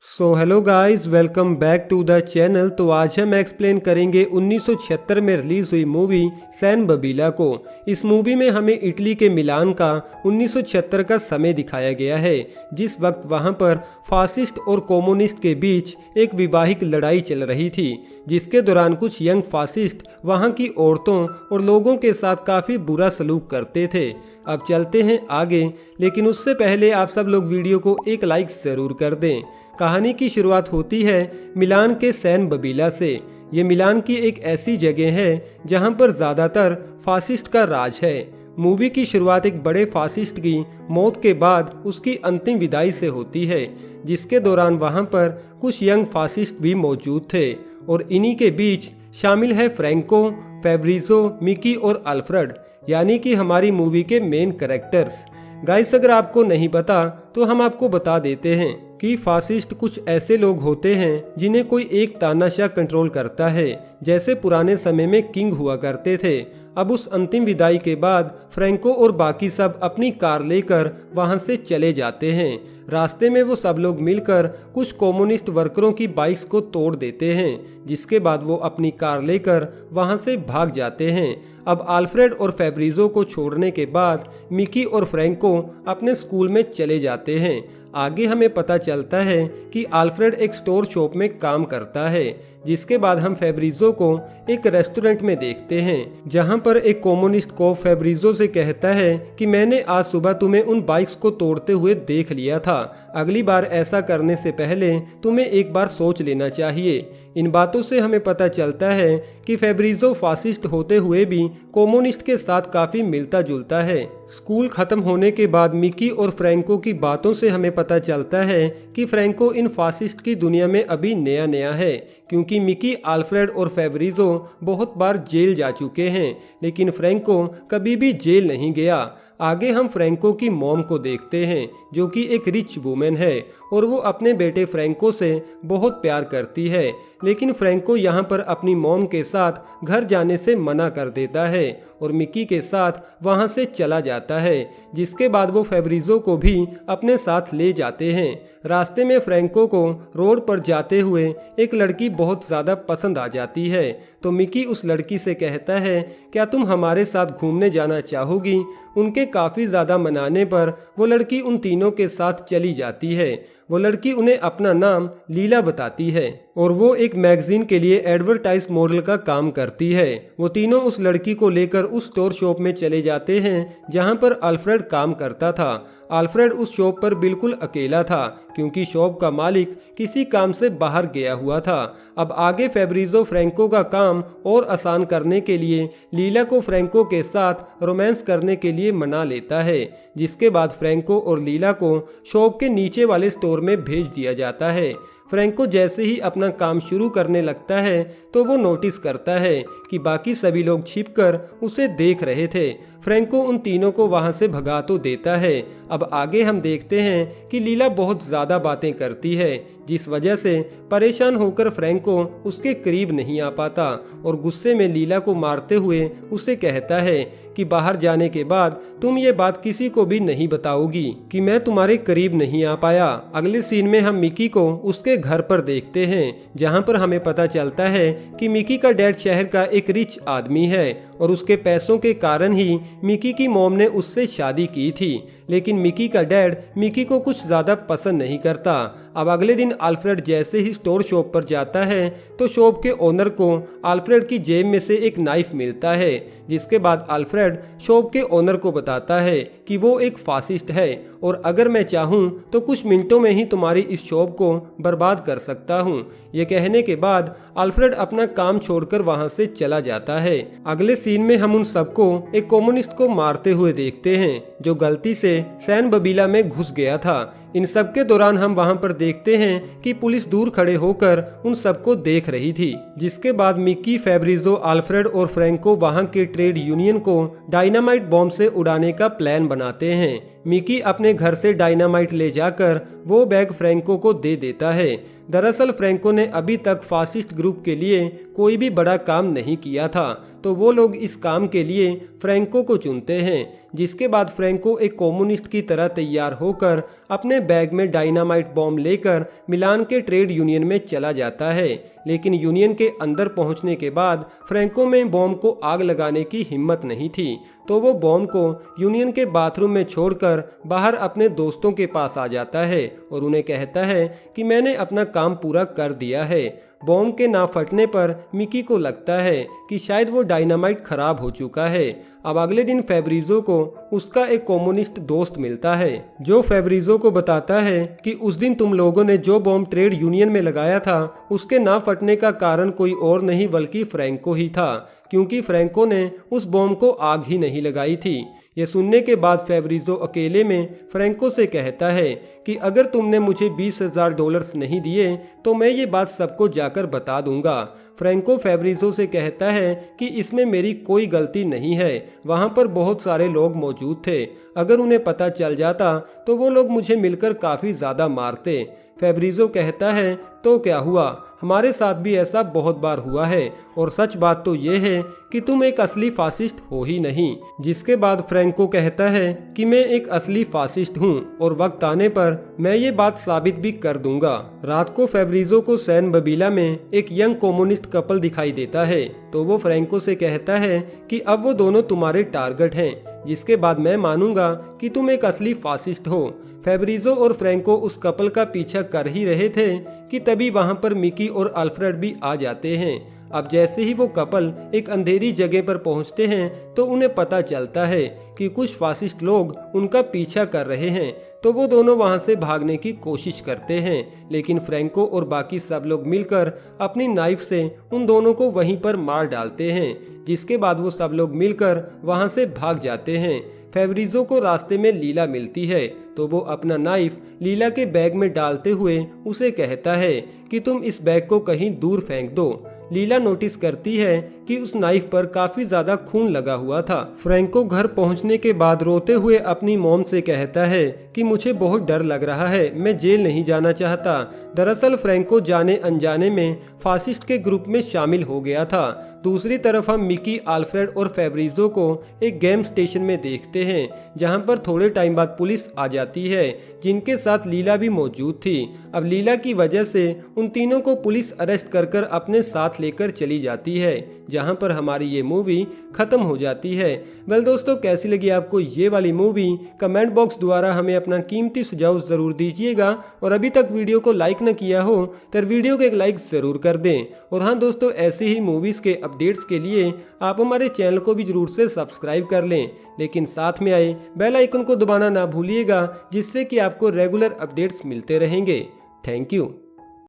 So hello guys, welcome back to the channel. तो आज हम एक्सप्लेन करेंगे 1976 में रिलीज हुई मूवी सैन बबीला को। इस मूवी में हमें इटली के मिलान का 1976 का समय दिखाया गया है, जिस वक्त वहां पर फासिस्ट और कम्युनिस्ट के बीच एक वैवाहिक लड़ाई चल रही थी, जिसके दौरान कुछ यंग फासिस्ट वहां की औरतों और लोगों के साथ काफ़ी बुरा सलूक करते थे। अब चलते हैं आगे, लेकिन उससे पहले आप सब लोग वीडियो को एक लाइक ज़रूर कर दें। कहानी की शुरुआत होती है मिलान के सैन बबीला से। ये मिलान की एक ऐसी जगह है जहां पर ज़्यादातर फासिस्ट का राज है। मूवी की शुरुआत एक बड़े फासिस्ट की मौत के बाद उसकी अंतिम विदाई से होती है, जिसके दौरान वहां पर कुछ यंग फासिस्ट भी मौजूद थे और इन्हीं के बीच शामिल है फ्रैंको, फैब्रिजो, मिकी और अल्फ्रेड, यानी कि हमारी मूवी के मेन कैरेक्टर्स। गाइस, अगर आपको नहीं पता तो हम आपको बता देते हैं कि फासिस्ट कुछ ऐसे लोग होते हैं जिन्हें कोई एक तानाशाह कंट्रोल करता है, जैसे पुराने समय में किंग हुआ करते थे। अब उस अंतिम विदाई के बाद फ्रैंको और बाकी सब अपनी कार लेकर वहां से चले जाते हैं। रास्ते में वो सब लोग मिलकर कुछ कम्युनिस्ट वर्करों की बाइक्स को तोड़ देते हैं, जिसके बाद वो अपनी कार लेकर वहां से भाग जाते हैं। अब अल्फ्रेड और फैब्रिजो को छोड़ने के बाद मिकी और फ्रैंको अपने स्कूल में चले जाते हैं। आगे हमें पता चलता है कि अल्फ्रेड एक स्टोर शॉप में काम करता है, जिसके बाद हम फैब्रिजो को एक रेस्टोरेंट में देखते हैं, जहां पर एक कम्युनिस्ट को फैब्रिजो से कहता है कि मैंने आज सुबह तुम्हें उन बाइक्स को तोड़ते हुए देख लिया था। अगली बार ऐसा करने से पहले तुम्हें एक बार सोच लेना चाहिए। इन बातों से हमें पता चलता है कि फैब्रिजो फासिस्ट होते हुए भी कम्युनिस्ट के साथ काफ़ी मिलता जुलता है। स्कूल खत्म होने के बाद मिकी और फ्रैंको की बातों से हमें पता चलता है कि फ्रैंको इन फासिस्ट की दुनिया में अभी नया नया है, क्योंकि मिकी, अल्फ्रेड और फैब्रिजो बहुत बार जेल जा चुके हैं, लेकिन फ्रैंको कभी भी जेल नहीं गया। आगे हम फ्रैंको की मॉम को देखते हैं, जो कि एक रिच वुमेन है और वो अपने बेटे फ्रैंको से बहुत प्यार करती है, लेकिन फ्रैंको यहाँ पर अपनी मॉम के साथ घर जाने से मना कर देता है और मिकी के साथ वहाँ से चला जाता है, जिसके बाद वो फैब्रिजो को भी अपने साथ ले जाते हैं। रास्ते में फ्रैंको को रोड पर जाते हुए एक लड़की बहुत ज़्यादा पसंद आ जाती है, तो मिकी उस लड़की से कहता है, क्या तुम हमारे साथ घूमने जाना चाहोगी? उनके काफ़ी ज़्यादा मनाने पर वो लड़की उन तीनों के साथ चली जाती है। वो लड़की उन्हें अपना नाम लीला बताती है और वो एक मैगजीन के लिए एडवर्टाइज मॉडल का काम करती है। वो तीनों उस लड़की को लेकर उस स्टोर शॉप में चले जाते हैं जहां पर अल्फ्रेड काम करता था। अल्फ्रेड उस शॉप पर बिल्कुल अकेला था, क्योंकि शॉप का मालिक किसी काम से बाहर गया हुआ था। अब आगे फैब्रिजो फ्रैंको का काम और आसान करने के लिए लीला को फ्रैंको के साथ रोमांस करने के लिए मना लेता है, जिसके बाद फ्रैंको और लीला को शॉप के नीचे वाले स्टोर में भेज दिया जाता है। फ्रैंको जैसे ही अपना काम शुरू करने लगता है तो वो नोटिस करता है कि बाकी सभी लोग छिपकर उसे देख रहे थे। फ्रैंको उन तीनों को वहां से भगा तो देता है। अब आगे हम देखते हैं कि लीला बहुत ज़्यादा बातें करती है, जिस वजह से परेशान होकर फ्रैंको उसके करीब नहीं आ पाता और गुस्से में लीला को मारते हुए उसे कहता है कि बाहर जाने के बाद तुम ये बात किसी को भी नहीं बताओगी कि मैं तुम्हारे करीब नहीं आ पाया। अगले सीन में हम मिकी को उसके घर पर देखते हैं, जहां पर हमें पता चलता है कि मिकी का डैड शहर का एक रिच आदमी है और उसके पैसों के कारण ही मिकी की मॉम ने उससे शादी की थी, लेकिन मिकी का डैड मिकी को कुछ ज़्यादा पसंद नहीं करता। अब अगले दिन अल्फ्रेड जैसे ही स्टोर शॉप पर जाता है तो शॉप के ओनर को अल्फ्रेड की जेब में से एक नाइफ मिलता है, जिसके बाद अल्फ्रेड शॉप के ओनर को बताता है कि वो एक फासिस्ट है और अगर मैं चाहूँ तो कुछ मिनटों में ही तुम्हारी इस शॉप को बर्बाद कर सकता हूँ। ये कहने के बाद अल्फ्रेड अपना काम छोड़कर वहाँ से चला जाता है। अगले सीन में हम उन सबको एक कम्युनिस्ट को मारते हुए देखते हैं, जो गलती से सैन बबीला में घुस गया था। इन सब के दौरान हम वहां पर देखते हैं कि पुलिस दूर खड़े होकर उन सबको देख रही थी, जिसके बाद मिकी, फैब्रिजो, अल्फ्रेड और फ्रैंको वहां के ट्रेड यूनियन को डायनामाइट बॉम्ब से उड़ाने का प्लान बनाते हैं। मिकी अपने घर से डायनामाइट ले जाकर वो बैग फ्रैंको को दे देता है। दरअसल फ्रैंको ने अभी तक फासिस्ट ग्रुप के लिए कोई भी बड़ा काम नहीं किया था, तो वो लोग इस काम के लिए फ्रैंको को चुनते हैं, जिसके बाद फ्रैंको एक कम्युनिस्ट की तरह तैयार होकर अपने बैग में डायनामाइट बॉम्ब लेकर मिलान के ट्रेड यूनियन में चला जाता है। लेकिन यूनियन के अंदर पहुंचने के बाद फ्रैंको में बॉम्ब को आग लगाने की हिम्मत नहीं थी, तो वो बॉम्ब को यूनियन के बाथरूम में छोड़कर बाहर अपने दोस्तों के पास आ जाता है और उन्हें कहता है कि मैंने अपना काम पूरा कर दिया है। बॉम्ब के ना फटने पर मिकी को लगता है कि शायद वो डायनामाइट खराब हो चुका है। अब अगले दिन फेब्रिजो को उसका एक कम्युनिस्ट दोस्त मिलता है जो फेब्रिजो को बताता है कि उस दिन तुम लोगों ने जो बॉम्ब ट्रेड यूनियन में लगाया था उसके ना फटने का कारण कोई और नहीं बल्कि फ्रैंको ही था, क्योंकि फ्रैंको ने उस बॉम्ब को आग ही नहीं लगाई थी। ये सुनने के बाद फेब्रिजो अकेले में फ्रैंको से कहता है कि अगर तुमने मुझे $20,000 नहीं दिए तो मैं ये बात सबको जाकर बता दूंगा। फ्रैंको फेब्रिजो से कहता है कि इसमें मेरी कोई गलती नहीं है, वहाँ पर बहुत सारे लोग मौजूद थे, अगर उन्हें पता चल जाता तो वो लोग मुझे मिलकर काफ़ी ज़्यादा मारते। फेब्रिजो कहता है तो क्या हुआ, हमारे साथ भी ऐसा बहुत बार हुआ है और सच बात तो ये है कि तुम एक असली फासिस्ट हो ही नहीं। जिसके बाद फ्रैंको कहता है कि मैं एक असली फासिस्ट हूँ और वक्त आने पर मैं ये बात साबित भी कर दूंगा। रात को फेब्रिजो को सैन बबीला में एक यंग कम्युनिस्ट कपल दिखाई देता है, तो वो फ्रैंको से कहता है कि अब वो दोनों तुम्हारे टारगेट हैं, जिसके बाद मैं मानूंगा कि तुम एक असली फासिस्ट हो। फेब्रिजो और फ्रैंको उस कपल का पीछा कर ही रहे थे कि तभी वहां पर मिकी और अल्फ्रेड भी आ जाते हैं। अब जैसे ही वो कपल एक अंधेरी जगह पर पहुंचते हैं तो उन्हें पता चलता है कि कुछ फासिस्ट लोग उनका पीछा कर रहे हैं, तो वो दोनों वहां से भागने की कोशिश करते हैं। लेकिन फ्रैंको और बाकी सब लोग मिलकर अपनी नाइफ से उन दोनों को वहीं पर मार डालते हैं, जिसके बाद वो सब लोग मिलकर वहां से भाग जाते हैं। फेब्रिजो को रास्ते में लीला मिलती है, तो वो अपना नाइफ लीला के बैग में डालते हुए उसे कहता है कि तुम इस बैग को कहीं दूर फेंक दो। लीला नोटिस करती है कि उस नाइफ पर काफी ज्यादा खून लगा हुआ था। फ्रैंको घर पहुंचने के बाद रोते हुए अपनी मॉम से कहता है कि मुझे बहुत डर लग रहा है, मैं जेल नहीं जाना चाहता। दरअसल फ्रैंको जाने अनजाने में फासिस्ट के ग्रुप में शामिल हो गया था। दूसरी तरफ हम मिकी, अल्फ्रेड और फेब्रिजो को एक गेम स्टेशन में देखते हैं, जहां पर थोड़े टाइम बाद पुलिस आ जाती है, जिनके साथ लीला भी मौजूद थी। अब लीला की वजह से उन तीनों को पुलिस अरेस्ट कर अपने साथ लेकर चली जाती है, जहां पर हमारी ये मूवी खत्म हो जाती है। वेल दोस्तों, कैसी लगी आपको ये वाली मूवी? कमेंट बॉक्स द्वारा हमें अपना कीमती सुझाव जरूर दीजिएगा, और अभी तक वीडियो को लाइक न किया हो तो वीडियो को एक लाइक जरूर कर दें। और हाँ दोस्तों, ऐसे ही मूवीज के अपडेट्स के लिए आप हमारे चैनल को भी जरूर से सब्सक्राइब कर लें, लेकिन साथ में आए बेल आइकन को दबाना ना भूलिएगा, जिससे कि आपको रेगुलर अपडेट्स मिलते रहेंगे। Thank you.